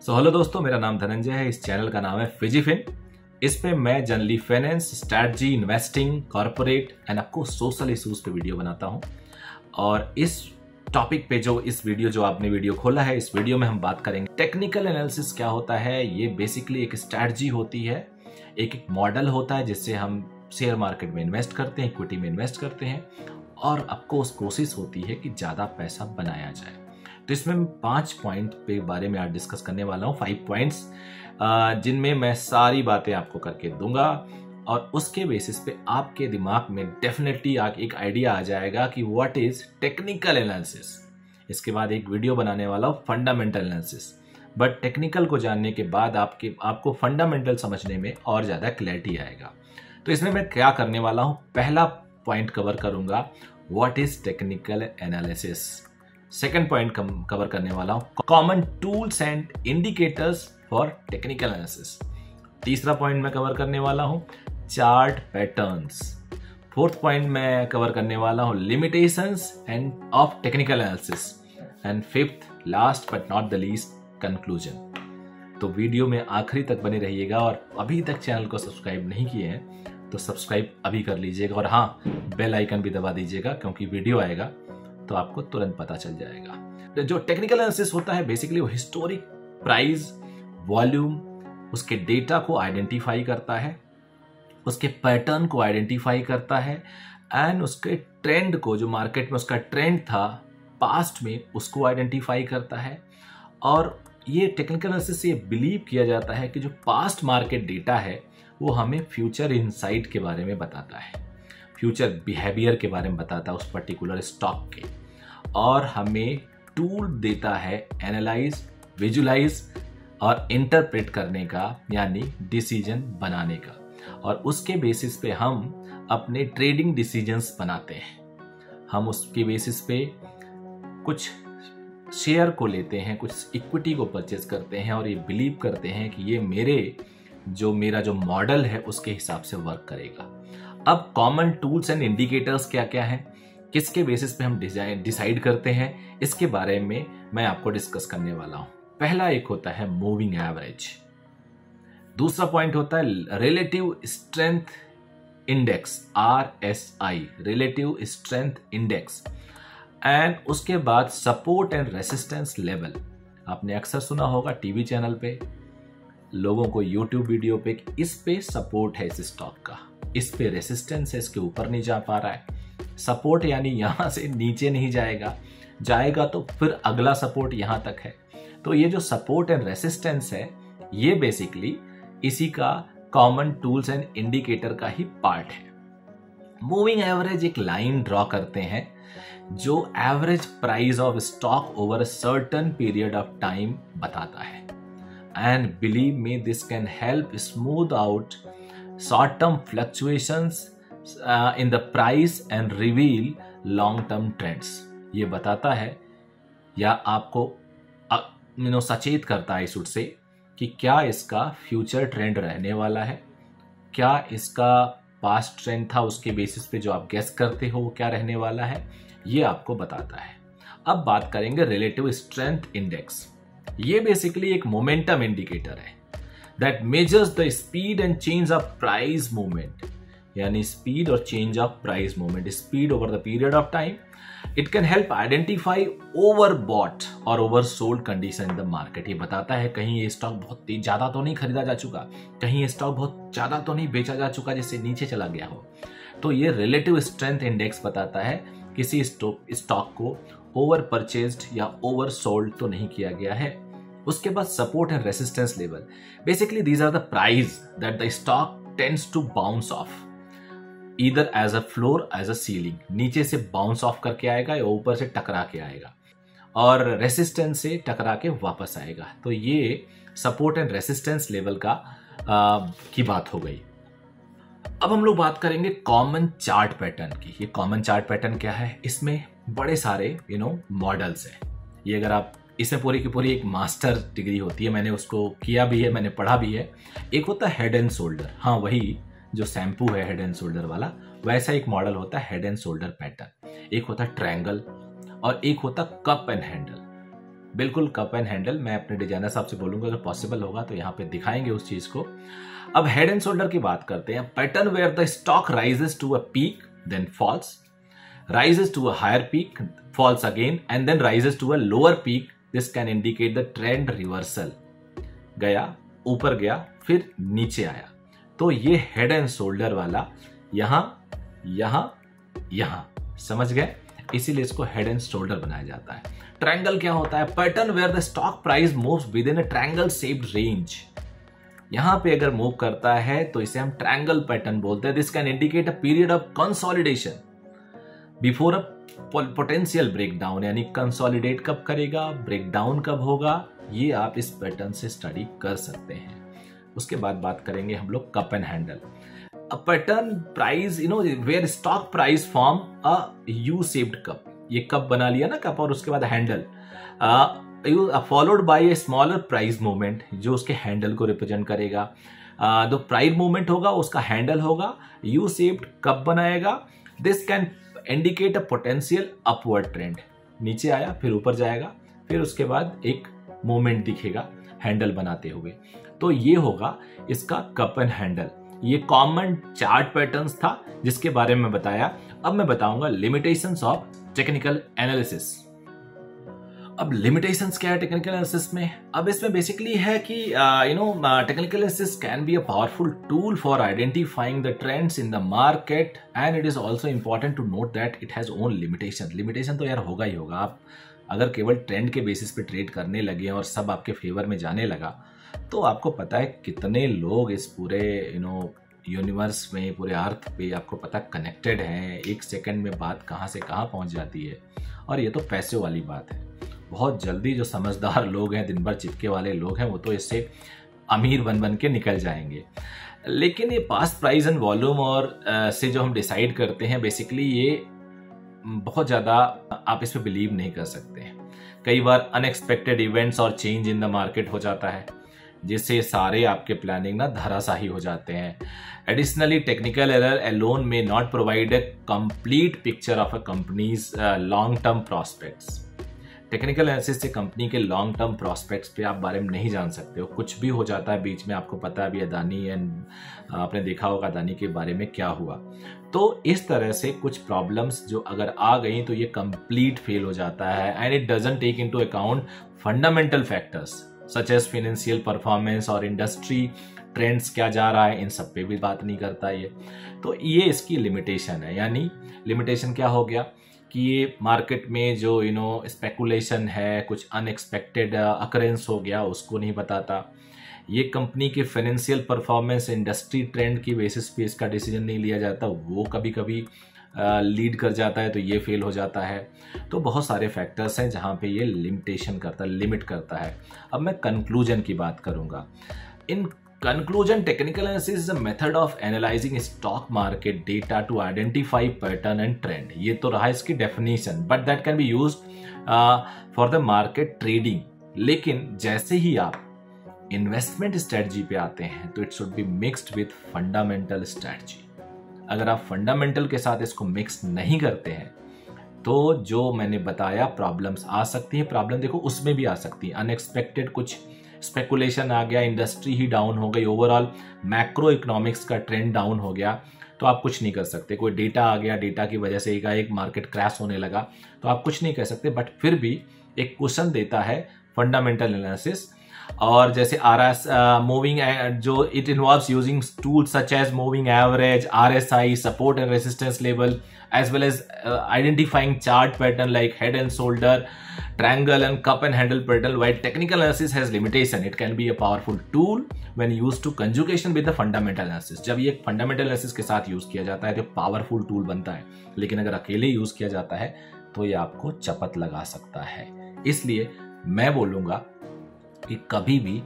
Hello दोस्तों, मेरा नाम धनंजय है। इस चैनल का नाम है फिजिफिन। इस पे मैं generally finance, strategy, investing, corporate and आपको सोशल इश्यूज पे वीडियो बनाता हूं। और इस टॉपिक पे जो आपने वीडियो खोला है, इस वीडियो में हम बात करेंगे टेक्निकल एनालिसिस क्या होता है। ये बेसिकली एक स्ट्रैटेजी होती है, एक मॉडल होता है जिससे हम शेयर मार्केट में इन्वेस्ट करते हैं, इक्विटी में इन्वेस्ट करते हैं और आपको उस कोशिश होती है कि ज़्यादा पैसा बनाया जाए। तो इसमें मैं 5 पॉइंट पे बारे में आज डिस्कस करने वाला हूँ, 5 पॉइंट्स जिनमें मैं सारी बातें आपको करके दूंगा और उसके बेसिस पे आपके दिमाग में डेफिनेटली एक आइडिया आ जाएगा कि व्हाट इज टेक्निकल एनालिसिस। इसके बाद एक वीडियो बनाने वाला हूँ फंडामेंटल एनालिसिस, बट टेक्निकल को जानने के बाद आपको फंडामेंटल समझने में और ज़्यादा क्लैरिटी आएगा। तो इसमें मैं क्या करने वाला हूँ, पहला पॉइंट कवर करूंगा what is technical analysis. Second point cover करने वाला हूं common tools and indicators for technical analysis. तीसरा पॉइंट मैं कवर करने वाला हूं चार्ट पैटर्न्स। फोर्थ पॉइंट मैं कवर करने वाला हूं limitations end of technical analysis. And fifth, last but not the least, conclusion. तो वीडियो में आखिरी तक बने रहिएगा और अभी तक चैनल को सब्सक्राइब नहीं किए हैं तो सब्सक्राइब अभी कर लीजिएगा और हाँ, बेल आइकन भी दबा दीजिएगा क्योंकि वीडियो आएगा तो आपको तुरंत पता चल जाएगा। जो टेक्निकल एनालिसिस होता है बेसिकली वो हिस्टोरिक प्राइस, वॉल्यूम, उसके डेटा को आइडेंटिफाई करता है, उसके पैटर्न को आइडेंटिफाई करता है एंड उसके ट्रेंड को, जो मार्केट में उसका ट्रेंड था पास्ट में, उसको आइडेंटिफाई करता है। और ये टेक्निकल एनालिसिस से बिलीव किया जाता है कि जो पास्ट मार्केट डेटा है वो हमें फ्यूचर इनसाइट के बारे में बताता है, फ्यूचर बिहेवियर के बारे में बताता है उस पर्टिकुलर स्टॉक के, और हमें टूल देता है एनालाइज, विजुलाइज और इंटरप्रेट करने का, यानी डिसीजन बनाने का। और उसके बेसिस पे हम अपने ट्रेडिंग डिसीजंस बनाते हैं। हम उसके बेसिस पे कुछ शेयर को लेते हैं, कुछ इक्विटी को परचेज करते हैं और ये बिलीव करते हैं कि ये मेरा जो मॉडल है उसके हिसाब से वर्क करेगा। अब कॉमन टूल्स एंड इंडिकेटर्स क्या क्या हैं, किसके बेसिस पे हम डिसाइड करते हैं, इसके बारे में मैं आपको डिस्कस करने वाला हूं। पहला एक होता है मूविंग एवरेज, दूसरा पॉइंट होता है relative strength index, RSI, relative strength index, and उसके बाद सपोर्ट एंड रेसिस्टेंस लेवल। आपने अक्सर सुना होगा टीवी चैनल पे, लोगों को यूट्यूब वीडियो पे, इस पे सपोर्ट है इस स्टॉक का, इस पे रेसिस्टेंस है, इसके ऊपर नहीं जा पा रहा है। सपोर्ट यानी यहां से नीचे नहीं जाएगा तो फिर अगला सपोर्ट यहां तक है। तो ये जो सपोर्ट एंड रेसिस्टेंस है ये बेसिकली इसी का कॉमन टूल्स एंड इंडिकेटर का ही पार्ट है। मूविंग एवरेज एक लाइन ड्रॉ करते हैं जो average price of stock over a certain period of time बताता है। And believe me, this can help smooth out short-term fluctuations in the price and reveal long-term trends। ये बताता है या आपको सचेत करता है इस से कि क्या इसका फ्यूचर ट्रेंड रहने वाला है, क्या इसका पास्ट ट्रेंड था उसके बेसिस पे जो आप गेस करते हो वो क्या रहने वाला है, ये आपको बताता है। अब बात करेंगे रिलेटिव स्ट्रेंथ इंडेक्स। ये बेसिकली एक मोमेंटम इंडिकेटर है that measures the speed and change of price movement, यानी speed और change of price movement, speed over the period of time. It can help identify overbought और oversold condition in the market। ये बताता है कहीं ये stock बहुत ज्यादा तो नहीं खरीदा जा चुका, कहीं ये स्टॉक बहुत ज्यादा तो नहीं बेचा जा चुका जिससे नीचे चला गया हो। तो ये रिलेटिव स्ट्रेंथ इंडेक्स बताता है किसी स्टॉक को ओवर परचेज्ड या ओवर सोल्ड तो नहीं किया गया है। उसके बाद support and resistance level, basically these are the price that the stock tends to bounce off, either as a floor as a ceiling, नीचे से बाउंस ऑफ करके आएगा या ऊपर से टकरा के आएगा, और रेसिस्टेंस से टकरा के वापस आएगा। तो ये सपोर्ट एंड रेसिस्टेंस लेवल की बात हो गई। अब हम लोग बात करेंगे कॉमन चार्ट पैटर्न की। ये कॉमन चार्ट पैटर्न क्या है, इसमें बड़े सारे मॉडल्स हैं। ये अगर आप इसमें पूरी की पूरी एक मास्टर डिग्री होती है, मैंने उसको किया भी है, मैंने पढ़ा भी है। एक होता है हेड एंड शोल्डर, हाँ वही जो शैम्पू है हेड एंड शोल्डर वाला, वैसा एक मॉडल होता है हेड एंड शोल्डर पैटर्न। एक होता है ट्रायंगल और एक होता कप एंड हैंडल। बिल्कुल कप एंड हैंडल। मैं अपने डिजाइनर साहब से बोलूंगा अगर पॉसिबल होगा तो यहाँ पे दिखाएंगे उस चीज को। अब हेड एंड शोल्डर की बात करते हैं। Pattern where the stock rises to a peak then falls, rises to a higher peak, falls again and then rises to a lower peak. This can indicate the trend reversal. गया, ऊपर गया, फिर नीचे आया। तो ये हेड एंड शोल्डर वाला यहां यहां यहां, समझ गए? इसीलिए इसको हेड एंड शोल्डर बनाया जाता है। ट्रायंगल क्या होता है? Pattern where the stock price moves with in a triangle shaped range. यहां पे अगर मूव करता है तो इसे हम ट्रायंगल पैटर्न बोलते हैं। This can indicate a period of consolidation before a potential breakdown, यानी कंसोलिडेट कब करेगा, ब्रेकडाउन कब होगा, ये आप इस पैटर्न से स्टडी कर सकते हैं। उसके बाद बात करेंगे हम लोग cup and handle. A pattern price where stock price form a U shaped cup. ये कप बना लिया ना कप, और उसके बाद handle followed by a smaller price movement जो उसके हैंडल को रिप्रेजेंट करेगा। जो प्राइस मूवमेंट होगा उसका हैंडल होगा, यू शेप्ड कप बनाएगा। This can indicate a potential upward trend. नीचे आया फिर ऊपर जाएगा, फिर उसके बाद एक मूवमेंट दिखेगा हैंडल बनाते हुए। तो ये होगा इसका कप एंड हैंडल। ये कॉमन चार्ट पैटर्न्स था जिसके बारे में बताया। अब मैं बताऊंगा लिमिटेशंस ऑफ टेक्निकल एनालिसिस। अब लिमिटेशंस क्या है टेक्निकल एनालिसिस में? अब इसमें बेसिकली है कि technical analysis can be a powerful tool for identifying the trends in the market and it is also important to note that it has own limitation. Limitation तो यार होगा ही होगा। आप अगर केवल ट्रेंड के बेसिस पे ट्रेड करने लगे और सब आपके फेवर में जाने लगा तो आपको पता है कितने लोग इस पूरे यूनिवर्स में, पूरे अर्थ पे आपको पता कनेक्टेड हैं। एक सेकंड में बात कहाँ से कहाँ पहुँच जाती है। और ये तो पैसे वाली बात है। बहुत जल्दी जो समझदार लोग हैं, दिन भर चिपके वाले लोग हैं, वो तो इससे अमीर बन के निकल जाएंगे। लेकिन ये पास्ट प्राइस एंड वॉल्यूम और से जो हम डिसाइड करते हैं, बेसिकली ये बहुत ज़्यादा आप इस पर बिलीव नहीं कर सकते हैं। कई बार अनएक्सपेक्टेड इवेंट्स और चेंज इन द मार्केट हो जाता है जिससे सारे आपके प्लानिंग ना धराशाही हो जाते हैं। एडिशनली टेक्निकल एरर अलोन में not provide a complete picture of a companies long term prospects. Technical analysis से कंपनी के लॉन्ग टर्म प्रॉस्पेक्ट्स पे आप बारे में नहीं जान सकते हो। कुछ भी हो जाता है बीच में, आपको पता है अभी अदानी एंड आपने देखा होगा अदानी के बारे में क्या हुआ। तो इस तरह से कुछ प्रॉब्लम्स जो अगर आ गई तो ये कंप्लीट फेल हो जाता है and it doesn't take into account fundamental factors such as financial performance और इंडस्ट्री ट्रेंड्स क्या जा रहा है, इन सब पे भी बात नहीं करता ये। तो ये इसकी लिमिटेशन है। यानी लिमिटेशन क्या हो गया कि ये मार्केट में जो स्पेकुलेशन है, कुछ अनएक्सपेक्टेड अकरेंस हो गया, उसको नहीं बताता। ये कंपनी के फाइनेंशियल परफॉर्मेंस, इंडस्ट्री ट्रेंड की बेसिस पे इसका डिसीजन नहीं लिया जाता, वो कभी कभी लीड कर जाता है तो ये फेल हो जाता है। तो बहुत सारे फैक्टर्स हैं जहाँ पे ये लिमिटेशन करता है, लिमिट करता है। अब मैं कंक्लूजन की बात करूँगा। इन conclusion, technical analysis is a method of analyzing stock market data to identify pattern and trend. ये तो रहा इसकी definition, but that can be used for the market trading. लेकिन जैसे ही आप investment strategy पे आते हैं तो it should be mixed with fundamental strategy. अगर आप fundamental के साथ इसको mix नहीं करते हैं तो जो मैंने बताया प्रॉब्लम्स आ सकती हैं। प्रॉब्लम देखो उसमें भी आ सकती है, अनएक्सपेक्टेड कुछ स्पेकुलेशन आ गया, इंडस्ट्री ही डाउन हो गई, ओवरऑल मैक्रो इकोनॉमिक्स का ट्रेंड डाउन हो गया तो आप कुछ नहीं कर सकते। कोई डेटा आ गया, डेटा की वजह से एक मार्केट क्रैश होने लगा तो आप कुछ नहीं कर सकते। बट फिर भी एक क्वेश्चन देता है फंडामेंटल एनालिसिस, और जैसे मूविंग जो it involves using tools such as moving average, RSI, support and resistance level, as well as identifying chart pattern like head and shoulder, triangle and cup and handle pattern. While technical analysis has limitation, it can be a powerful tool when used to conjugation with the fundamental analysis. जब ये fundamental analysis के साथ use किया जाता है तो powerful tool बनता है, लेकिन अगर अकेले यूज किया जाता है तो ये आपको चपत लगा सकता है। इसलिए मैं बोलूंगा कि कभी भी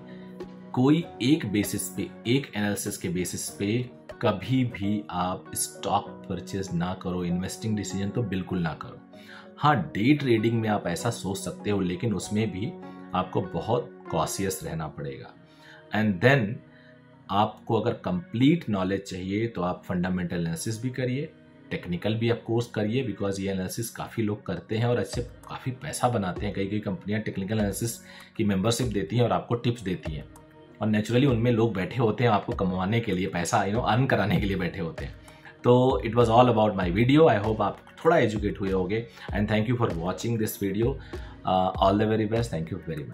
कोई एक बेसिस पे, एक एनालिसिस के बेसिस पे कभी भी आप स्टॉक परचेज ना करो। इन्वेस्टिंग डिसीजन तो बिल्कुल ना करो। हाँ, डे ट्रेडिंग में आप ऐसा सोच सकते हो, लेकिन उसमें भी आपको बहुत कॉशियस रहना पड़ेगा। एंड देन आपको अगर कंप्लीट नॉलेज चाहिए तो आप फंडामेंटल एनालिसिस भी करिए, टेक्निकल भी आप कोर्स करिए, बिकॉज ये एनालिसिस काफ़ी लोग करते हैं और इससे काफ़ी पैसा बनाते हैं। कई कई कंपनियां टेक्निकल एनालिसिस की मेंबरशिप देती हैं और आपको टिप्स देती हैं, और नेचुरली उनमें लोग बैठे होते हैं आपको कमाने के लिए, पैसा अर्न कराने के लिए बैठे होते हैं। तो it was all about my video. I hope आप थोड़ा एजुकेट हुए होंगे, and thank you for watching this video. All the very best, thank you very much.